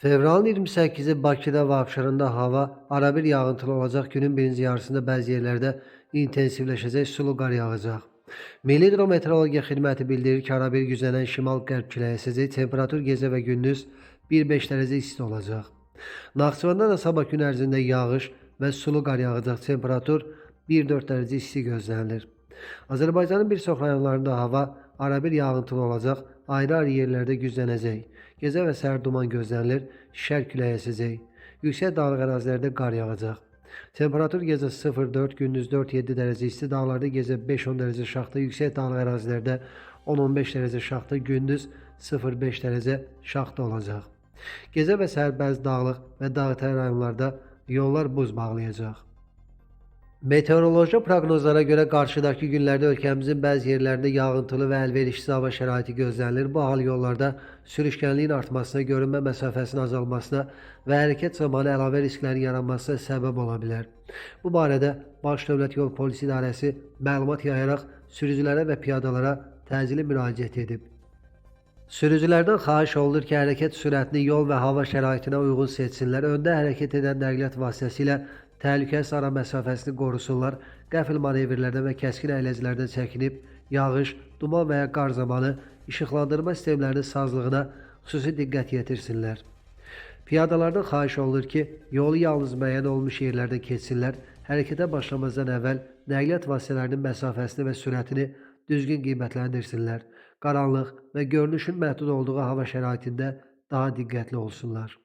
Fevralın 28'i Bakıda ve Abşeron'da hava arabir yağıntılı olacak. Günün birinci yarısında bazı yerlerde intensivleşecek, sulu qar yağacaq. Milli Hidrometeorologiya Xidməti bildirir ki, arabir güclənən şimal-qərb küləyi əsəcək. Temperatur gecə və gündüz 1-5 dərəcə isti olacaq. Naxçıvanda da sabah gün ərzində yağış və sulu qar yağacaq. Temperatur 1-4 dərəcə isti gözlənilir. Azərbaycanın bir çox rayonlarında hava arabir yağıntılı olacaq. Ayrı-ayrı yerlərdə güclənəcək. Gecə və səhər duman gözlənilir. Şərq küləyi əsəcək. Yüksək dağlıq ərazilərdə qar yağacaq. Temperatur gecə 0-4, gündüz 4-7 dərəcə isti, dağlarda gecə 5-10 dərəcə şaxta, yüksək dağlıq ərazilərdə 10-15 dərəcə şaxta, gündüz 0-5 dərəcə şaxta olacaq. Gecə və səhər bəzi dağlıq və dağətəyi rayonlarda yollar buz bağlayacaq. Meteoroloji proqnozlara görə qarşıdakı günlərdə ölkəmizin bəzi yerlərində yağıntılı və əlverişsiz hava şəraiti gözlənilir. Bu hal yollarda sürüşkənliyin artmasına, görünmə məsafəsinin azalmasına və hərəkət zamanı əlavə risklərin yaranmasına səbəb ola bilər. Bu barədə Baş Dövlət Yol Polisi İdarəsi məlumat yayaraq sürücülərə və piyadalara təcili müraciət edib. Sürücülərdən xahiş olunur ki, hərəkət sürətini yol və hava şəraitinə uyğun seçsinlər. Öndə hərəkət edən nəqliyyat vasitəsilə təhlükəsiz ara məsafəsini qorusunlar. Qəfil manevrlərdən və kəskin əyləcilərdən çəkinib, yağış, duman və ya qar zamanı işıqlandırma sistemlərinin sazlığına xüsusi diqqət yetirsinlər. Piyadalardan xahiş olunur ki, yolu yalnız müəyyən olmuş yerlərdə keçsinlər. Hərəkətə başlamazdan əvvəl nəqliyyat vasitələrinin məsafəsini və sürətini düzgün qiymətləndirsinlər. Qaranlıq və görünüşün məhdud olduğu hava şəraitində daha diqqətli olsunlar.